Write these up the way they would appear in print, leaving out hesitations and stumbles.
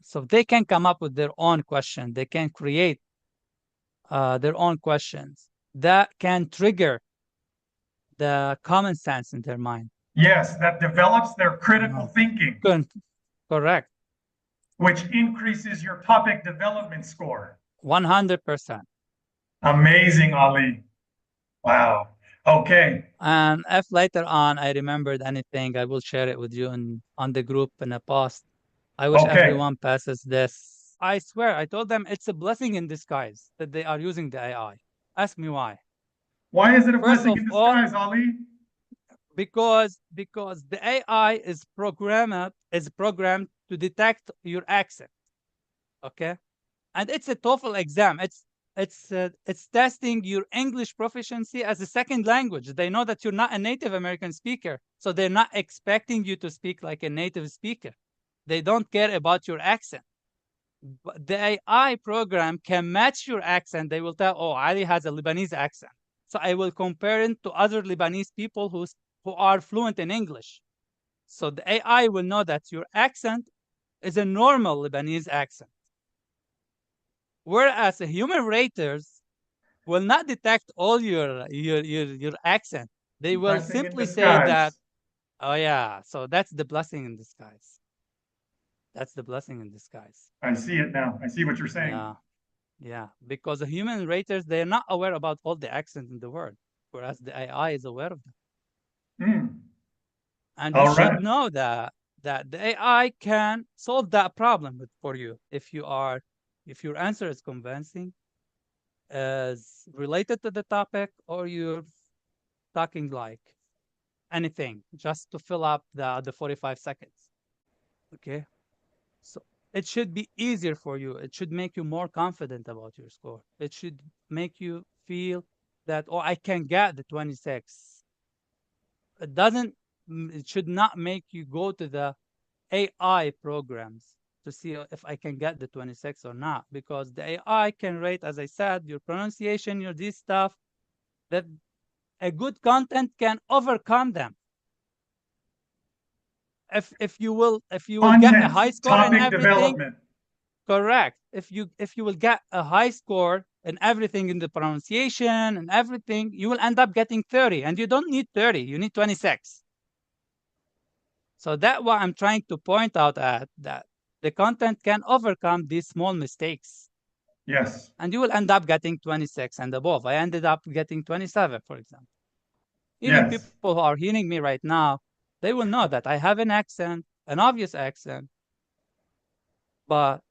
So they can come up with their own question. They can create their own questions that can trigger the common sense in their mind. Yes, that develops their critical No. thinking, Correct. which increases your topic development score. 100%. Amazing, Ali. Wow. Okay. And if later on I remembered anything, I will share it with you on the group in a post. I wish Okay. everyone passes this. I swear, I told them it's a blessing in disguise that they are using the AI. Ask me why. Why is it a First blessing of in all, disguise, Ali? because the AI is programmed to detect your accent. Okay, and it's a TOEFL exam. It's testing your English proficiency as a second language. They know that you're not a native American speaker, so they're not expecting you to speak like a native speaker. They don't care about your accent. But the AI program can match your accent. They will tell, oh, Ali has a Lebanese accent. So I will compare it to other Lebanese people who are fluent in English. So the AI will know that your accent is a normal Lebanese accent. Whereas the human raters will not detect all your accent. They will Blessing in simply say that, disguise. oh yeah, so that's the blessing in disguise. That's the blessing in disguise. I see it now. I see what you're saying. Yeah. Yeah, because the human raters, they're not aware about all the accents in the world, whereas the AI is aware of them. Mm. And you All should right. know that the AI can solve that problem for you if your answer is convincing, is related to the topic, or you're talking like anything just to fill up the 45 seconds. Okay. So it should be easier for you. It should make you more confident about your score. It should make you feel that, oh, I can get the 26. It doesn't, it should not make you go to the AI programs to see if I can get the 26 or not, because the AI can rate, as I said, your pronunciation, your this stuff, that a good content can overcome them. If you will get a Content, high score in topic everything. development. Correct. If you will get a high score in everything, in the pronunciation and everything, you will end up getting 30, and you don't need 30, you need 26. So that's what I'm trying to point out at, that the content can overcome these small mistakes, Yes. and you will end up getting 26 and above. I ended up getting 27, for example. Even Yes. people who are hearing me right now, they will know that I have an accent, an obvious accent, but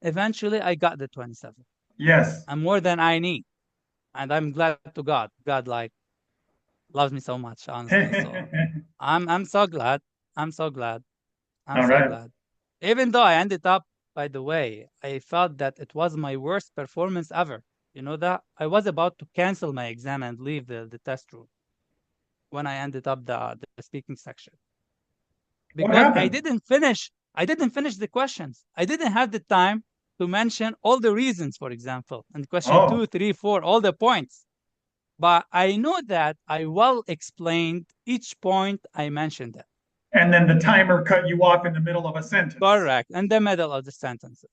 eventually I got the 27. Yes. I'm more than I need. And I'm glad to God. God like loves me so much, honestly. So I'm so glad. I'm so glad. I'm All so right. glad. Even though I ended up, by the way, I felt that it was my worst performance ever. You know that? I was about to cancel my exam and leave the test room when I ended up the speaking section. What Because I happened? didn't finish. I didn't finish the questions. I didn't have the time to mention all the reasons, for example, and question Oh, 2, 3, 4, all the points. But I know that I well explained each point I mentioned it. and then the timer cut you off in the middle of a sentence. Correct. In the middle of the sentence.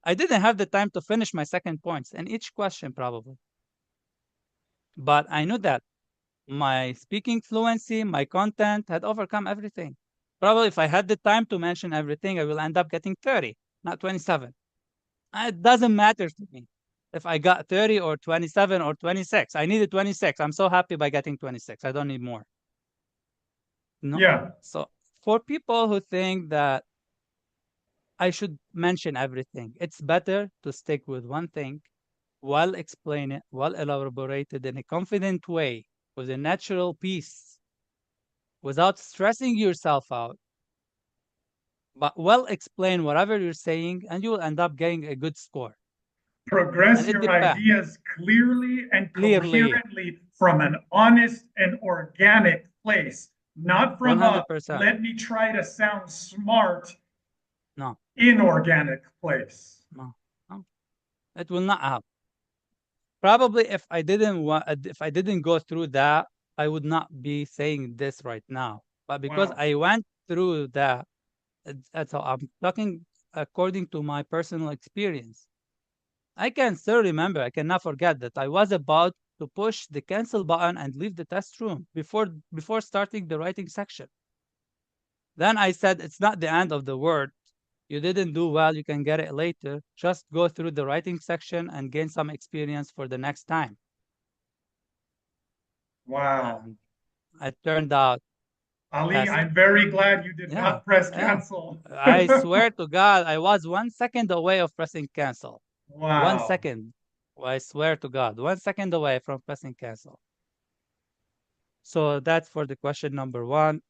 I didn't have the time to finish my second points in each question, probably. But I knew that my speaking fluency, my content had overcome everything. Probably if I had the time to mention everything, I will end up getting 30, not 27. It doesn't matter to me if I got 30 or 27 or 26. I needed 26. I'm so happy by getting 26. I don't need more. No. Yeah. So for people who think that I should mention everything, it's better to stick with one thing, well explain it, well elaborated in a confident way, with a natural peace, without stressing yourself out, but well explain whatever you're saying, and you will end up getting a good score. And Progress it your depends. ideas clearly and Clearly, coherently from an honest and organic place, not from a 100%. let me try to sound smart No, inorganic place. no, no. It will not happen. Probably if I didn't go through that, I would not be saying this right now. But because Wow. I went through that, so I'm talking according to my personal experience. I can still remember, I cannot forget that I was about to push the cancel button and leave the test room before starting the writing section. Then I said, it's not the end of the world. You didn't do well, you can get it later. Just go through the writing section and gain some experience for the next time. Wow. And it turned out Ali, passed. I'm very glad you did Yeah, not press yeah. cancel. I swear to God, I was 1 second away of pressing cancel. One Wow. second. I swear to God, 1 second away from pressing cancel. So that's for the question number one.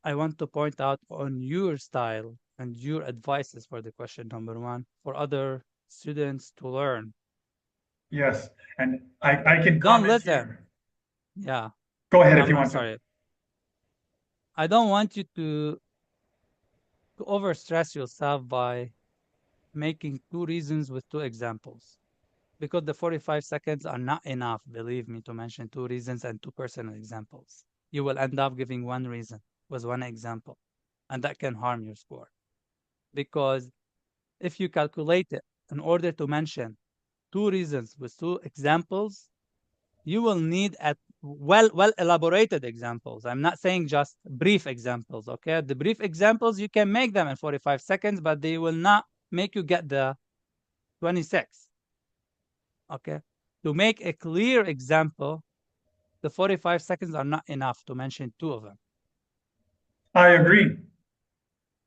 I want to point out on your style and your advices for the question number one for other students to learn. Yes. And I can Don't comment listen. here. Yeah, Go ahead if you I'm want to. sorry. I don't want you to overstress yourself by making two reasons with two examples. Because the 45 seconds are not enough, believe me, to mention two reasons and two personal examples. You will end up giving one reason with one example, and that can harm your score. Because if you calculate it in order to mention two reasons with two examples, you will need at well elaborated examples. I'm not saying just brief examples, okay? The brief examples, you can make them in 45 seconds, but they will not make you get the 26. Okay. To make a clear example, the 45 seconds are not enough to mention two of them. I agree.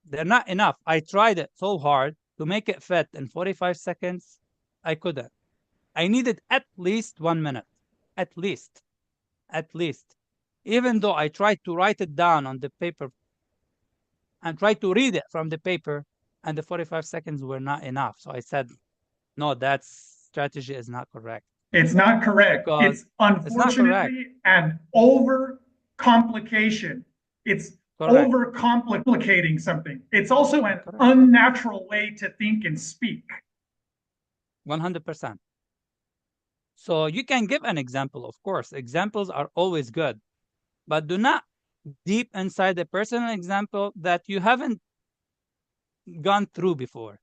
They're not enough. I tried it so hard to make it fit in 45 seconds. I couldn't. I needed at least 1 minute. At least. At least. Even though I tried to write it down on the paper and tried to read it from the paper, and the 45 seconds were not enough. So I said, no, that strategy is not correct. It's not correct. Because It's it's not correct. unfortunately an over complication. It's Correct. over complicating something. It's also an Correct. unnatural way to think and speak. 100%. So you can give an example, of course. Examples are always good, but do not deep inside a personal example that you haven't gone through before. If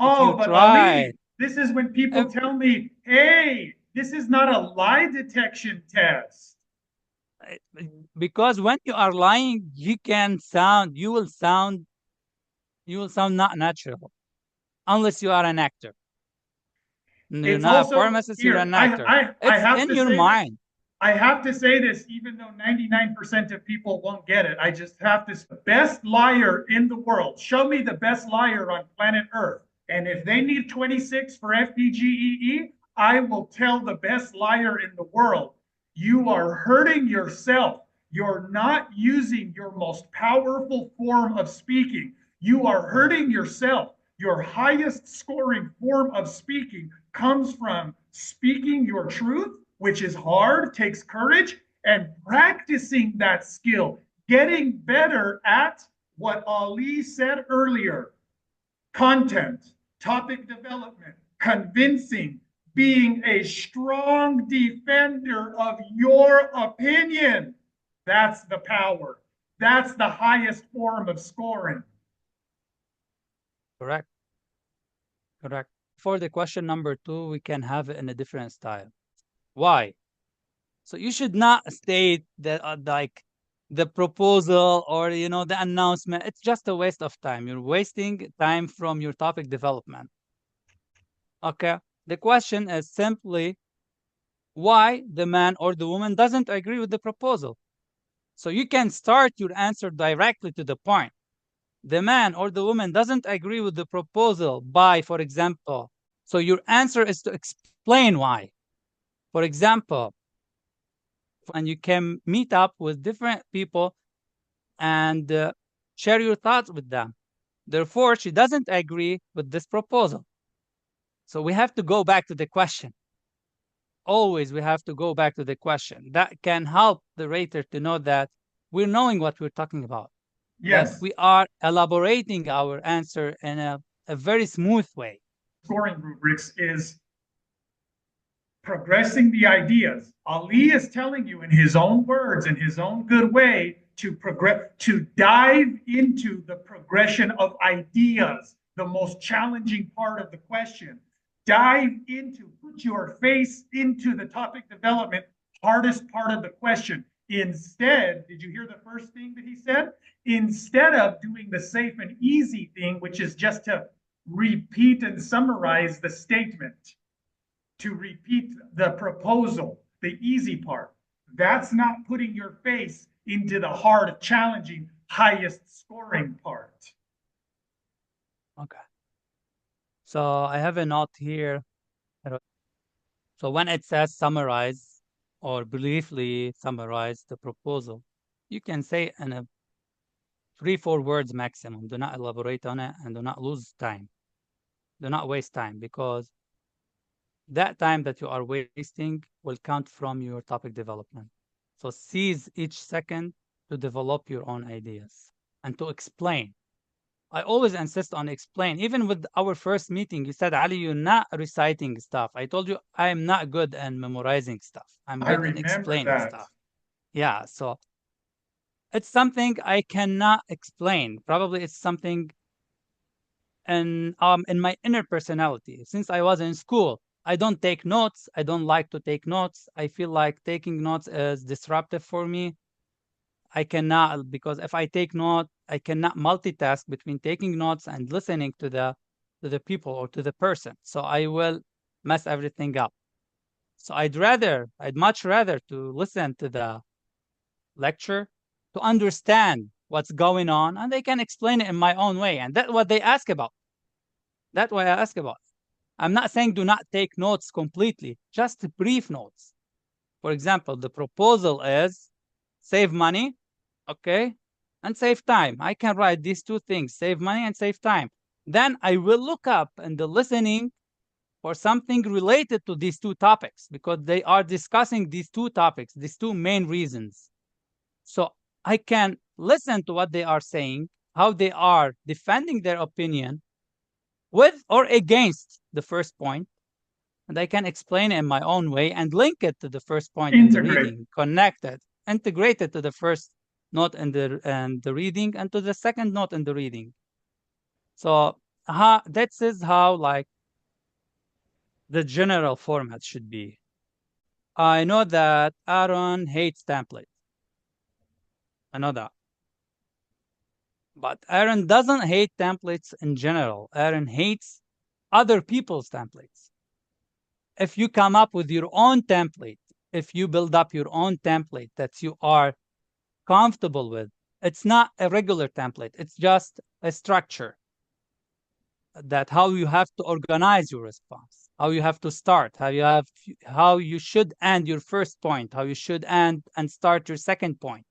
you Oh, but try, Ali, this is when people if, tell me, hey, this is not a lie detection test. because when you are lying, you will sound not natural unless you are an actor. You're It's not a also pharmacist, you're here. an actor. I It's have in to your say this. mind. I have to say this, even though 99% of people won't get it. I just have to say, best liar in the world. Show me the best liar on planet Earth. And if they need 26 for FPGEE, I will tell the best liar in the world. You are hurting yourself. You're not using your most powerful form of speaking. You are hurting yourself. Your highest scoring form of speaking comes from speaking your truth, which is hard, takes courage, and practicing that skill, getting better at what Ali said earlier: content, topic development, convincing, being a strong defender of your opinion. That's the power. That's the highest form of scoring. Correct. Correct. For the question number two, we can have it in a different style. Why? So you should not state that like the proposal or the announcement. It's just a waste of time. You're wasting time from your topic development. Okay. The question is simply why the man or the woman doesn't agree with the proposal. So you can start your answer directly to the point. The man or the woman doesn't agree with the proposal by, for example, so your answer is to explain why. For example, and you can meet up with different people and share your thoughts with them. Therefore, she doesn't agree with this proposal. So we have to go back to the question. Always we have to go back to the question. That can help the rater to know that we're knowing what we're talking about, that Yes. we are elaborating our answer in a very smooth way. Scoring rubrics is progressing the ideas. Ali is telling you in his own words, in his own good way, to progress, to dive into the progression of ideas. the most challenging part of the question. Dive into, put your face into the topic development, hardest part of the question. Instead, did you hear the first thing that he said? Instead of doing the safe and easy thing, which is just to repeat and summarize the statement, to repeat the proposal, the easy part. That's not putting your face into the hard, challenging, highest scoring part. Okay. So I have a note here. So when it says summarize or briefly summarize the proposal, you can say in a 3-4 words maximum. Do not elaborate on it and do not lose time. Do not waste time, because that time that you are wasting will count from your topic development. So seize each second to develop your own ideas and to explain. I always insist on explain. Even with our first meeting, you said, Ali, you're not reciting stuff. I told you I am not good in memorizing stuff. I'm I good in remember explaining that. stuff. Yeah, so it's something I cannot explain. Probably it's something in my inner personality. Since I was in school, I don't take notes. I don't like to take notes. I feel like taking notes is disruptive for me. I cannot, because if I take note, I cannot multitask between taking notes and listening to the people or to the person. So I will mess everything up. So I'd much rather to listen to the lecture to understand what's going on, and they can explain it in my own way. And that's what they ask about. That's what I ask about. I'm not saying do not take notes completely, just brief notes. For example, the proposal is save money, okay, and save time. I can write these two things, save money and save time. Then I will look up in the listening for something related to these two topics, because they are discussing these two topics, these two main reasons. So I can listen to what they are saying, how they are defending their opinion with or against the first point, and I can explain it in my own way and link it to the first point in the Integrate. reading, connect it, integrate it to the first note in the reading and to the second note in the reading. So that is how like the general format should be. I know that Aaron hates templates. I know that. But Aaron doesn't hate templates in general. Aaron hates other people's templates. If you come up with your own template, if you build up your own template that you are comfortable with, it's not a regular template. It's just a structure that how you have to organize your response, how you have to start, how you should end your first point, how you should end and start your second point.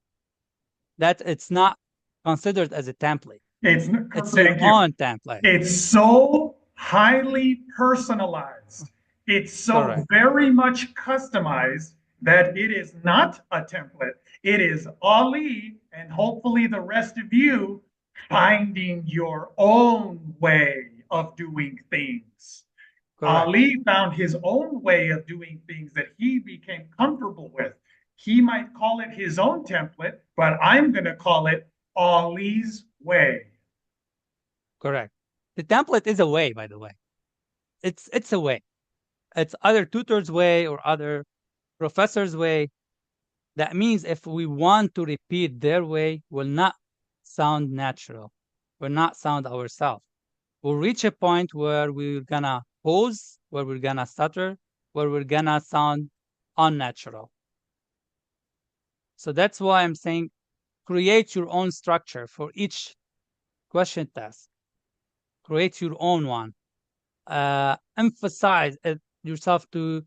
That it's not considered as a template. It's your Thank you. own template. It's so highly personalized. It's so Correct. very much customized that it is not a template. It is Ali and hopefully the rest of you finding your own way of doing things. Correct. Ali found his own way of doing things that he became comfortable with. He might call it his own template, but I'm going to call it Ali's way. Correct. The template is a way, by the way. It's a way. It's other tutors' way or other professors' way. That means if we want to repeat their way, will not sound natural. Will not sound ourselves. We'll reach a point where we're gonna pause, where we're gonna stutter, where we're gonna sound unnatural. So that's why I'm saying create your own structure for each question task. Create your own one. Emphasize yourself to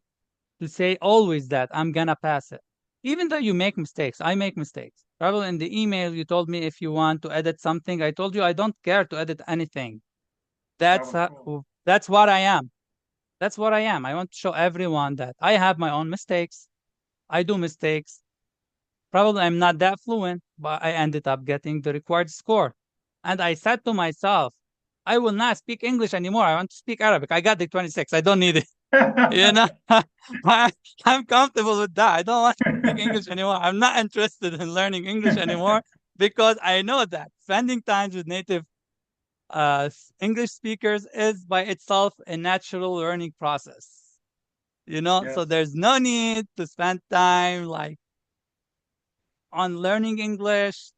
say always that I'm gonna pass it. Even though you make mistakes, I make mistakes. Probably in the email you told me if you want to edit something, I told you I don't care to edit anything. That was cool. That's what I am. That's what I am. I want to show everyone that I have my own mistakes. I do mistakes. Probably I'm not that fluent, but I ended up getting the required score. And I said to myself, I will not speak English anymore. I want to speak Arabic. I got the 26. I don't need it. You know, I'm comfortable with that. I don't want to speak English anymore. I'm not interested in learning English anymore because I know that spending time with native English speakers is by itself a natural learning process, so Yes. there's no need to spend time like on learning English,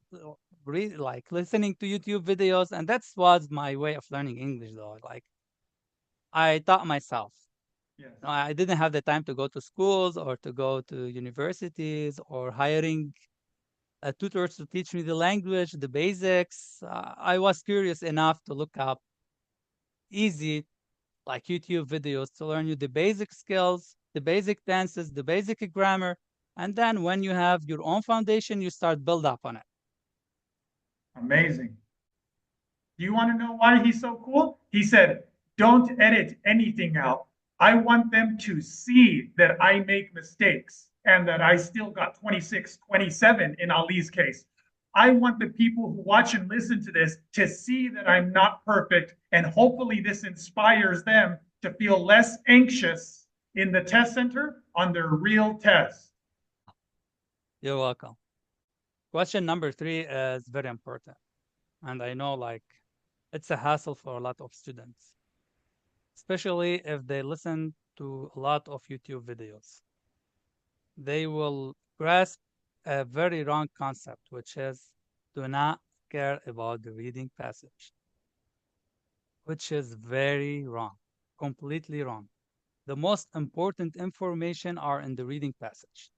read like listening to YouTube videos, and that was my way of learning English though. Like I taught myself. Yes. I didn't have the time to go to schools or to go to universities or hiring tutors to teach me the language, the basics. I was curious enough to look up easy like YouTube videos to learn you the basic skills, the basic tenses, the basic grammar. And then when you have your own foundation, you start build up on it. Amazing. Do you want to know why he's so cool? He said, don't edit anything out. I want them to see that I make mistakes and that I still got 26, 27 in Ali's case. I want the people who watch and listen to this to see that I'm not perfect. And hopefully, this inspires them to feel less anxious in the test center on their real test. You're welcome. Question number 3 is very important. And I know like it's a hassle for a lot of students, especially if they listen to a lot of YouTube videos. They will grasp a very wrong concept, which is do not care about the reading passage, which is very wrong, completely wrong. The most important information are in the reading passage.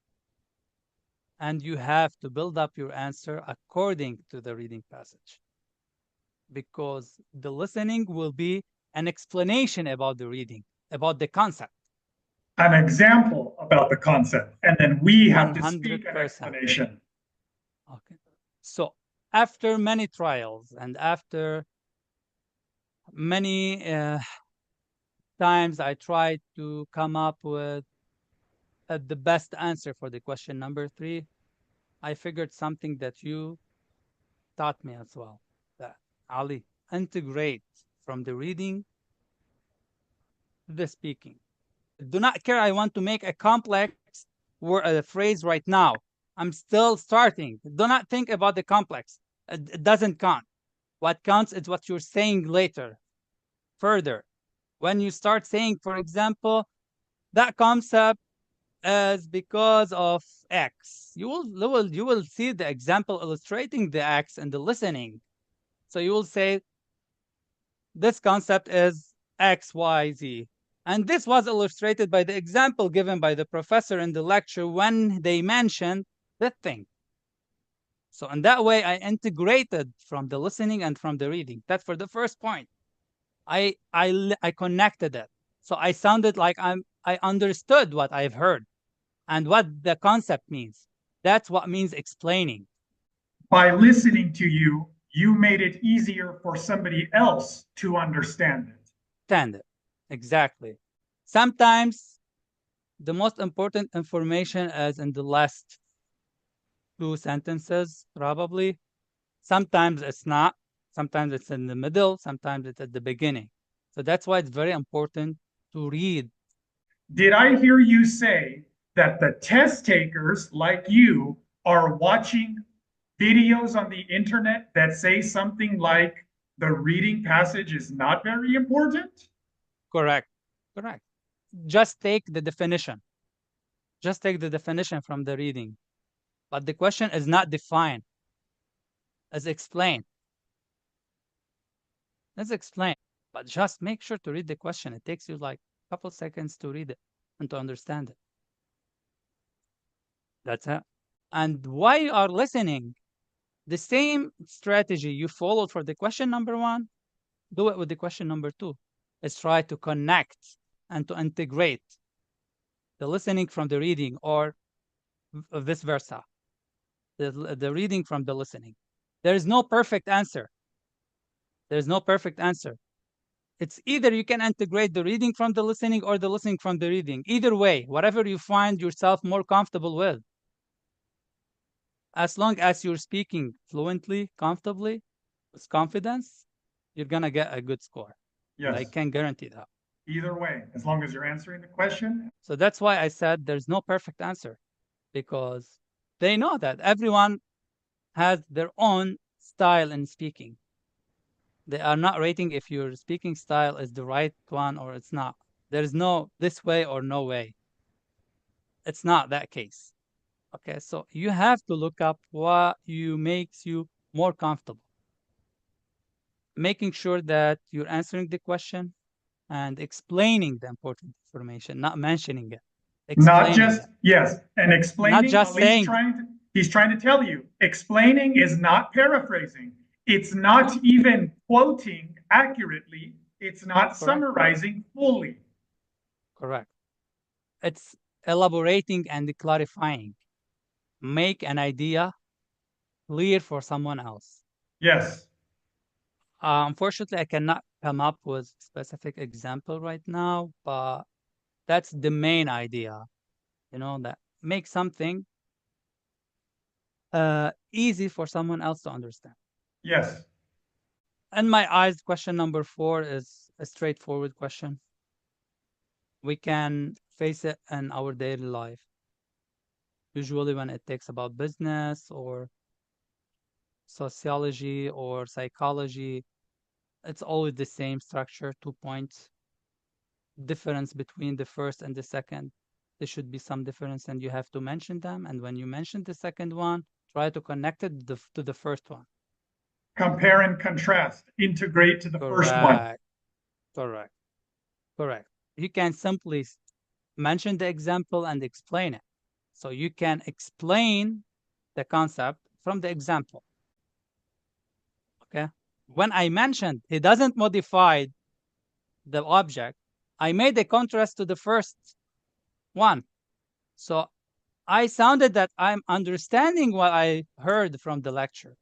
And you have to build up your answer according to the reading passage because the listening will be an explanation about the reading, about the concept. An example about the concept, and then we have to speak an 100%. explanation. Okay. So after many trials and after many times I tried to come up with the best answer for the question number 3, I figured something that you taught me as well. That Ali, integrate from the reading to the speaking. Do not care. I want to make a complex phrase right now. I'm still starting. Do not think about the complex. It doesn't count. What counts is what you're saying later, further. When you start saying, for example, that concept is because of X, you will see the example illustrating the X and the listening. So you will say, this concept is X, Y, Z. And this was illustrated by the example given by the professor in the lecture when they mentioned that thing. So in that way, I integrated from the listening and from the reading. That's for the first point. I connected it. So I sounded like I understood what I've heard and what the concept means. That's what means explaining. By listening to you, you made it easier for somebody else to understand it. Understand it. Exactly. Sometimes the most important information is in the last 2 sentences, probably. Sometimes it's not. Sometimes it's in the middle. Sometimes it's at the beginning. So that's why it's very important to read. Did I hear you say that the test takers, like you, are watching videos on the internet that say something like the reading passage is not very important? Correct. Correct. Just take the definition. Just take the definition from the reading. But the question is not defined, it's explained. Let's explain. But just make sure to read the question. It takes you like a couple seconds to read it and to understand it. That's it. And while you are listening, the same strategy you followed for the question number 1, do it with the question number 2. Let's try to connect and to integrate the listening from the reading or vice versa, the reading from the listening. There is no perfect answer. There's no perfect answer. It's either you can integrate the reading from the listening or the listening from the reading. Either way, whatever you find yourself more comfortable with. As long as you're speaking fluently, comfortably, with confidence, you're going to get a good score. And I Yes. can guarantee that. Either way, as long as you're answering the question. So that's why I said there's no perfect answer because they know that everyone has their own style in speaking. They are not rating if your speaking style is the right one or it's not. There is no this way or no way. It's not that case. Okay, so you have to look up what makes you more comfortable. Making sure that you're answering the question and explaining the important information, not mentioning it. Not Explaining just, it. yes, and Not explaining, just Ali's saying it. trying to, he's trying to tell you, explaining is not paraphrasing. It's not even quoting accurately. It's not Correct. summarizing fully. Correct. It's elaborating and clarifying. Make an idea clear for someone else. Yes. Unfortunately, I cannot come up with specific example right now, but that's the main idea, that make something easy for someone else to understand. Yes. In my eyes, question number 4 is a straightforward question. We can face it in our daily life. Usually when it takes about business or sociology or psychology, it's always the same structure, 2 points. Difference between the first and the second. There should be some difference and you have to mention them. And when you mention the second one, try to connect it to the first one. Compare and contrast, integrate to the first one. Correct. Correct. Correct. You can simply mention the example and explain it. So you can explain the concept from the example. Okay. When I mentioned he doesn't modify the object, I made a contrast to the first one. So I sounded that I'm understanding what I heard from the lecture.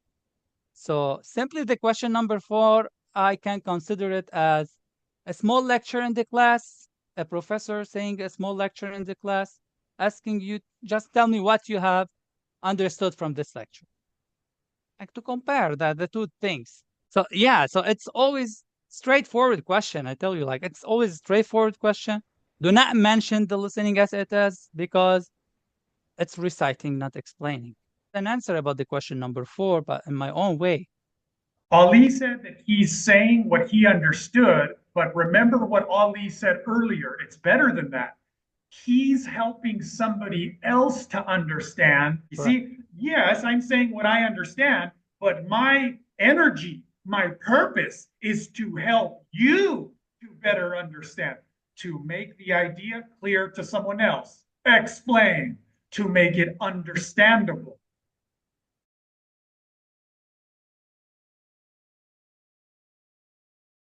So simply the question number 4, I can consider it as a small lecture in the class, a professor saying a small lecture in the class, asking you, just tell me what you have understood from this lecture. Like to compare the two things. So yeah, so it's always straightforward question. I tell you, like it's always straightforward question. Do not mention the listening as it is because it's reciting, not explaining. An answer about the question number 4, but in my own way. Ali said that he's saying what he understood, but remember what Ali said earlier. It's better than that. He's helping somebody else to understand. You Correct. see, yes, I'm saying what I understand, but my energy, my purpose is to help you to better understand, to make the idea clear to someone else, explain, to make it understandable.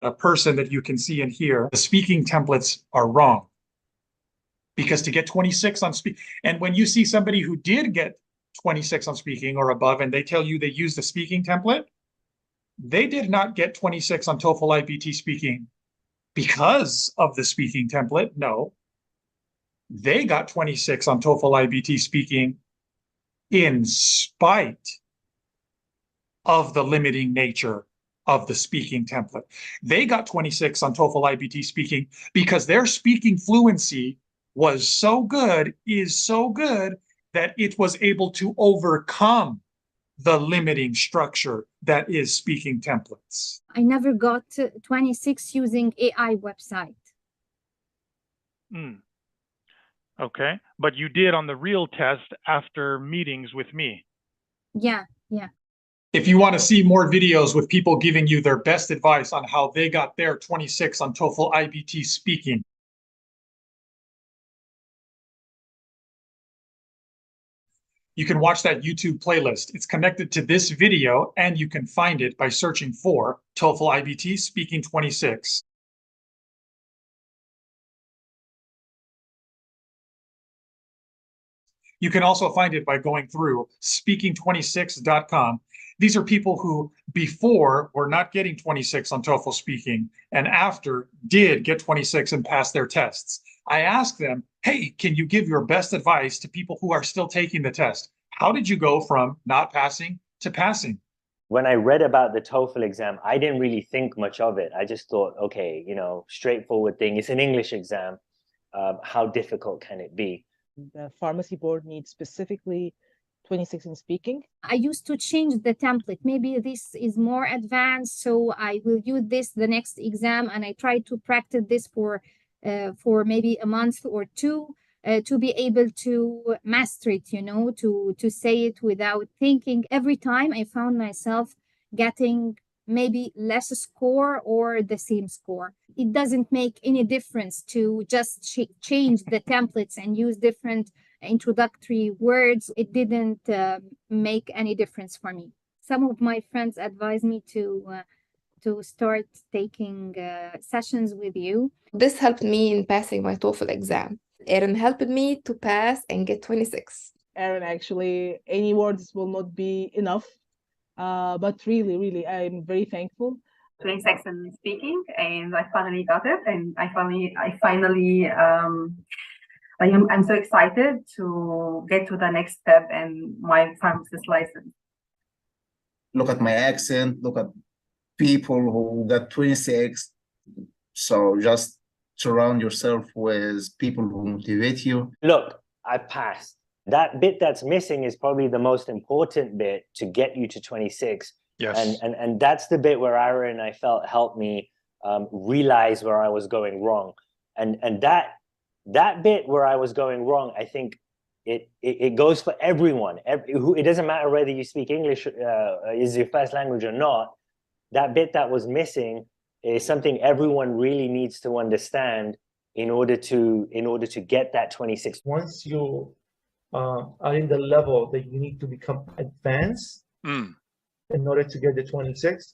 A person that you can see and hear, the speaking templates are wrong. Because to get 26 on speak, and when you see somebody who did get 26 on speaking or above, and they tell you they used the speaking template, they did not get 26 on TOEFL iBT speaking because of the speaking template. No, they got 26 on TOEFL iBT speaking in spite of the limiting nature of the speaking template. They got 26 on TOEFL iBT speaking because their speaking fluency was so good, is so good, that it was able to overcome the limiting structure that is speaking templates. I never got 26 using AI website. Okay, but you did on the real test after meetings with me. Yeah. If you want to see more videos with people giving you their best advice on how they got their 26 on TOEFL iBT speaking, you can watch that YouTube playlist. It's connected to this video, and you can find it by searching for TOEFL iBT Speaking 26. You can also find it by going through speaking26.com. These are people who before were not getting 26 on TOEFL speaking and after did get 26 and pass their tests. I asked them, hey, can you give your best advice to people who are still taking the test? How did you go from not passing to passing? When I read about the TOEFL exam, I didn't really think much of it. I just thought, okay, straightforward thing. It's an English exam. How difficult can it be? The pharmacy board needs specifically 26 in speaking. I used to change the template. Maybe this is more advanced, so I will use this the next exam, and I try to practice this for maybe a month or two to be able to master it, you know, to say it without thinking. Every time I found myself getting maybe less score or the same score. It doesn't make any difference to just change the templates and use different introductory words. It didn't make any difference for me. Some of my friends advised me to start taking sessions with you. This helped me in passing my TOEFL exam. Erin helped me to pass and get 26. Erin, actually, any words will not be enough. But really, I'm very thankful. 26 in speaking, and I finally got it, and I'm so excited to get to the next step in my pharmacist license. Look at my accent, look at people who got 26. So just surround yourself with people who motivate you. Look, I passed. That bit that's missing is probably the most important bit to get you to 26. Yes. And that's the bit where Aaron, I felt, helped me realize where I was going wrong. And that bit where I was going wrong, I think it goes for everyone. It doesn't matter whether you speak English is your first language or not. That bit that was missing is something everyone really needs to understand in order to get that 26. Once you are in the level that you need to become advanced in order to get the 26,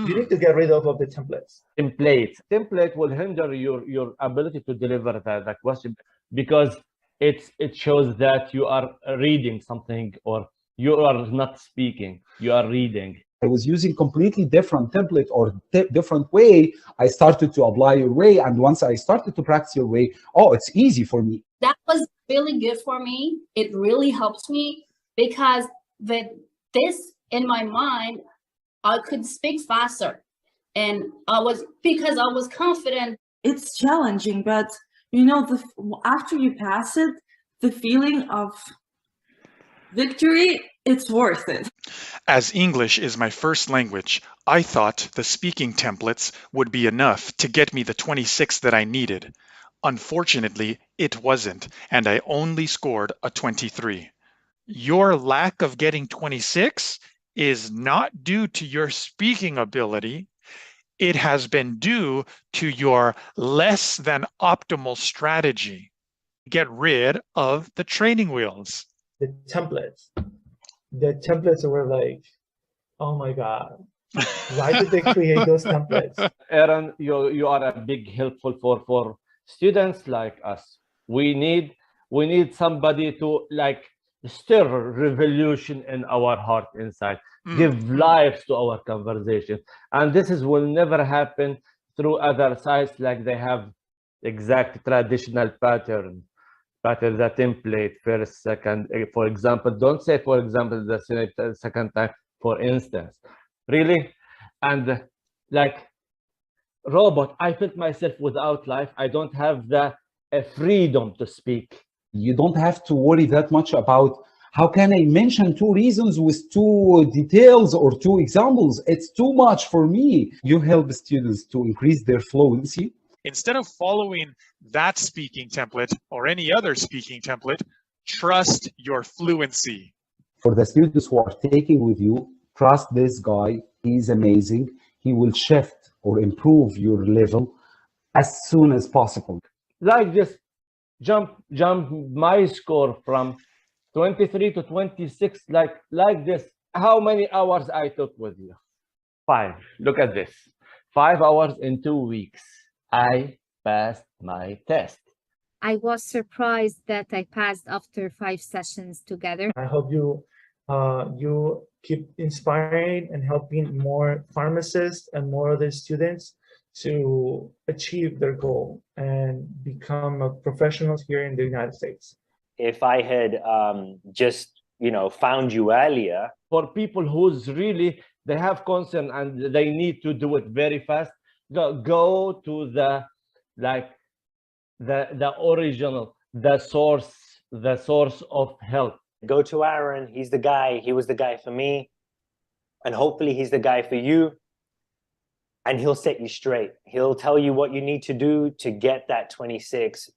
you need to get rid of the templates. Template will hinder your ability to deliver the question, because it shows that you are reading something or you are not speaking, you are reading. I was using completely different template or different way. I started to apply your way, and once I started to practice your way, oh, it's easy for me. That was really good for me. It really helps me because with this in my mind, I could speak faster, and because I was confident. It's challenging, but you know, after you pass it, the feeling of victory, it's worth it. As English is my first language, I thought the speaking templates would be enough to get me the 26 that I needed. Unfortunately, it wasn't, and I only scored a 23. Your lack of getting 26 is not due to your speaking ability. It has been due to your less than optimal strategy. Get rid of the training wheels. The templates were like, oh my God, why did they create those templates? Aaron, you are a big helpful for students like us. We need somebody to like stir revolution in our heart inside, give life to our conversation. And this will never happen through other sites like they have exact traditional pattern, the template, first, second, for example. Don't say, for example, the second time, for instance. Really? And like robot, I felt myself without life. I don't have the freedom to speak. You don't have to worry that much about how can I mention 2 reasons with 2 details or 2 examples. It's too much for me. You help students to increase their fluency. Instead of following that speaking template or any other speaking template, trust your fluency. For the students who are taking with you, trust this guy. He's amazing. He will shift or improve your level as soon as possible. Like this, jump my score from 23 to 26, like this. How many hours I took with you? 5. Look at this. 5 hours in 2 weeks. I passed my test. I was surprised that I passed after 5 sessions together. I hope you keep inspiring and helping more pharmacists and more other students to achieve their goal and become a professional here in the United States. If I had just, found you earlier. For people who's really, they have concern and they need to do it very fast, go to the original, the source of help. go to Aaron. He's the guy. He was the guy for me. And hopefully he's the guy for you. And he'll set you straight. He'll tell you what you need to do to get that 26